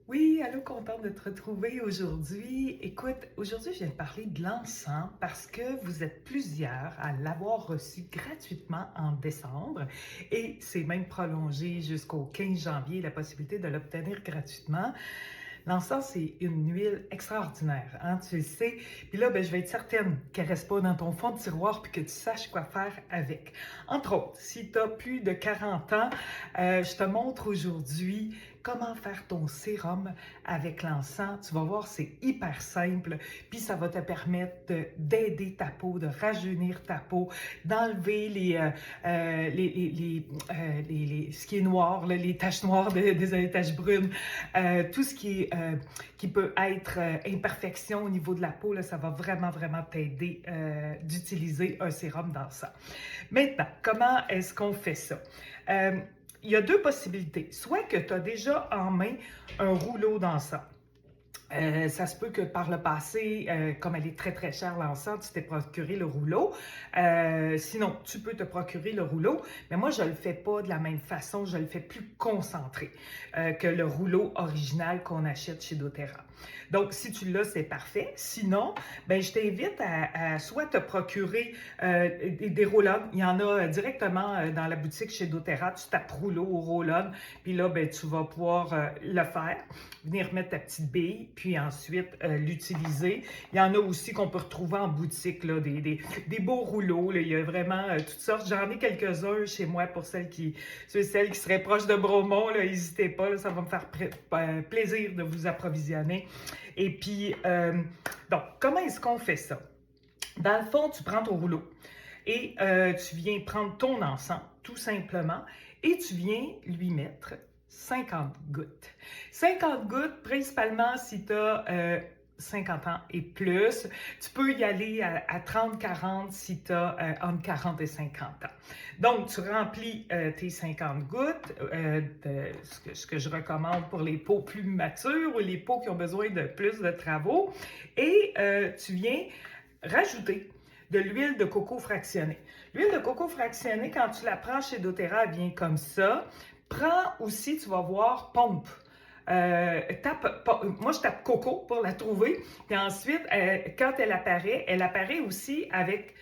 Oui, allô, contente de te retrouver aujourd'hui. Écoute, aujourd'hui, je viens te parler de l'encens parce que vous êtes plusieurs à l'avoir reçu gratuitement en décembre et c'est même prolongé jusqu'au 15 janvier, la possibilité de l'obtenir gratuitement. L'encens, c'est une huile extraordinaire, hein, tu le sais. Puis là, ben, je vais être certaine qu'elle ne reste pas dans ton fond de tiroir puis que tu saches quoi faire avec. Entre autres, si tu as plus de 40 ans, je te montre aujourd'hui comment faire ton sérum avec l'encens. Tu vas voir, c'est hyper simple, puis ça va te permettre d'aider ta peau, de rajeunir ta peau, d'enlever ce qui est noir, là, les taches noires, des taches brunes, tout ce qui peut être imperfection au niveau de la peau, là, ça va vraiment, vraiment t'aider d'utiliser un sérum d'encens. Maintenant, comment est-ce qu'on fait ça? Il y a deux possibilités. Soit que tu as déjà en main un rouleau d'encens. Ça se peut que par le passé, comme elle est très très chère l'encens, tu t'es procuré le rouleau. Sinon, tu peux te procurer le rouleau, mais moi je le fais pas de la même façon, je le fais plus concentré que le rouleau original qu'on achète chez doTERRA. Donc, si tu l'as, c'est parfait. Sinon, ben, je t'invite à soit te procurer des roll-on. Il y en a directement dans la boutique chez doTERRA. Tu tapes rouleau ou roll-on, puis là, ben, tu vas pouvoir le faire, venir mettre ta petite bille, puis ensuite l'utiliser. Il y en a aussi qu'on peut retrouver en boutique, là, des beaux rouleaux. Là. Il y a vraiment toutes sortes. J'en ai quelques-uns chez moi pour celles qui seraient proches de Bromont. N'hésitez pas, là, ça va me faire plaisir de vous approvisionner. Et puis, donc, comment est-ce qu'on fait ça? Dans le fond, tu prends ton rouleau et tu viens prendre ton encens, tout simplement, et tu viens lui mettre 50 gouttes. 50 gouttes, principalement si tu as 50 ans et plus. Tu peux y aller à 30-40 si tu as entre 40 et 50 ans. Donc, tu remplis tes 50 gouttes, ce que je recommande pour les peaux plus matures ou les peaux qui ont besoin de plus de travaux, et tu viens rajouter de l'huile de coco fractionnée. L'huile de coco fractionnée, quand tu la prends chez doTERRA, elle vient comme ça. Prends aussi, tu vas voir, pompe. Moi, je tape coco pour la trouver. Puis ensuite, quand elle apparaît aussi avec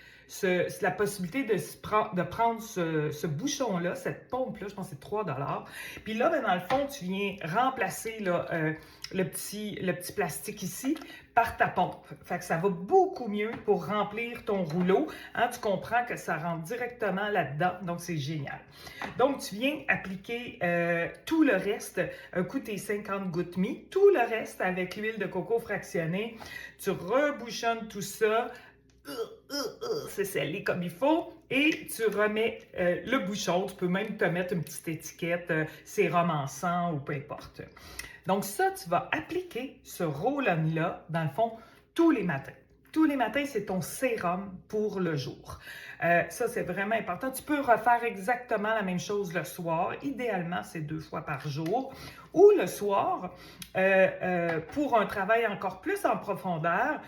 la possibilité de prendre ce bouchon-là, cette pompe-là, je pense que c'est 3 $. Puis là, ben, dans le fond, tu viens remplacer là, le petit plastique ici par ta pompe. Fait que ça va beaucoup mieux pour remplir ton rouleau. Hein, tu comprends que ça rentre directement là-dedans, donc c'est génial. Donc, tu viens appliquer tout le reste, un coup tes 50 gouttes mis, tout le reste avec l'huile de coco fractionnée. Tu rebouchonnes tout ça. C'est scellé comme il faut. Et tu remets le bouchon. Tu peux même te mettre une petite étiquette sérum encens ou peu importe. Donc ça, tu vas appliquer ce roll-on-là, dans le fond, tous les matins. Tous les matins, c'est ton sérum pour le jour. Ça, c'est vraiment important. Tu peux refaire exactement la même chose le soir. Idéalement, c'est 2 fois par jour. Ou le soir, pour un travail encore plus en profondeur,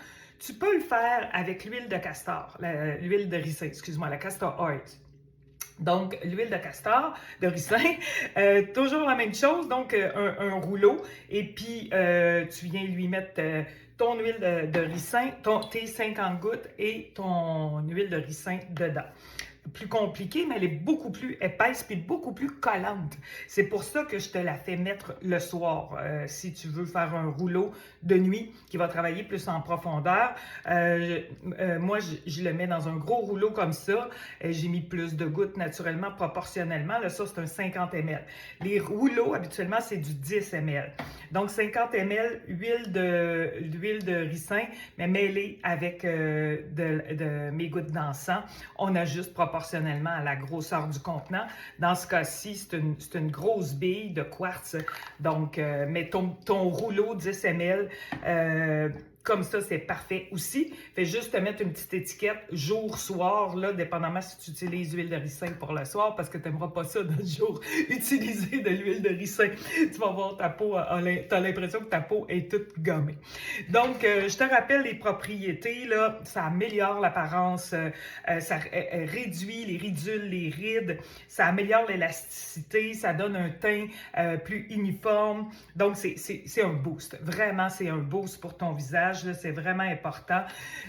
tu peux le faire avec l'huile de castor, l'huile de ricin, excuse-moi, la castor oil. Donc, l'huile de castor, de ricin, toujours la même chose, donc un rouleau, et puis tu viens lui mettre ton huile de ricin, tes 50 gouttes et ton huile de ricin dedans. Plus compliquée, mais elle est beaucoup plus épaisse puis beaucoup plus collante. C'est pour ça que je te la fais mettre le soir, si tu veux faire un rouleau de nuit qui va travailler plus en profondeur. Moi, je le mets dans un gros rouleau comme ça. J'ai mis plus de gouttes naturellement, proportionnellement. Là, ça, c'est un 50 ml. Les rouleaux, habituellement, c'est du 10 ml. Donc, 50 ml, l'huile de ricin, mais mêlée avec mes gouttes d'encens. On ajuste proportionnellement à la grosseur du contenant. Dans ce cas-ci, c'est une grosse bille de quartz. Donc, mets ton rouleau 10 ml comme ça, c'est parfait aussi. Fais juste te mettre une petite étiquette jour-soir, là, dépendamment si tu utilises l'huile de ricin pour le soir, parce que tu n'aimeras pas ça dans le jour, utiliser de l'huile de ricin. Tu vas voir ta peau, tu as l'impression que ta peau est toute gommée. Donc, je te rappelle les propriétés, là, ça améliore l'apparence, ça réduit les ridules, les rides, ça améliore l'élasticité, ça donne un teint plus uniforme. Donc, c'est un boost. Vraiment, c'est un boost pour ton visage. C'est vraiment important.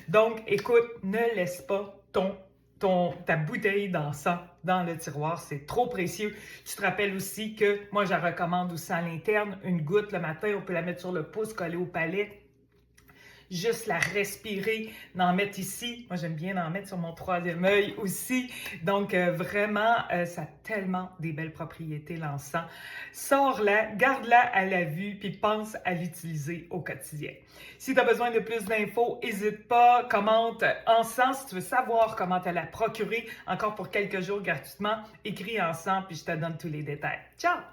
Donc, écoute, ne laisse pas ta bouteille d'encens dans le tiroir. C'est trop précieux. Tu te rappelles aussi que moi, je la recommande aussi à l'interne. Une goutte le matin, on peut la mettre sur le pouce, coller au palais. Juste la respirer, d'en mettre ici. Moi, j'aime bien en mettre sur mon troisième œil aussi. Donc, vraiment, ça a tellement des belles propriétés, l'encens. Sors-la, garde-la à la vue, puis pense à l'utiliser au quotidien. Si tu as besoin de plus d'infos, n'hésite pas, commente encens. Si tu veux savoir comment te la procurer, encore pour quelques jours gratuitement, écris encens, puis je te donne tous les détails. Ciao!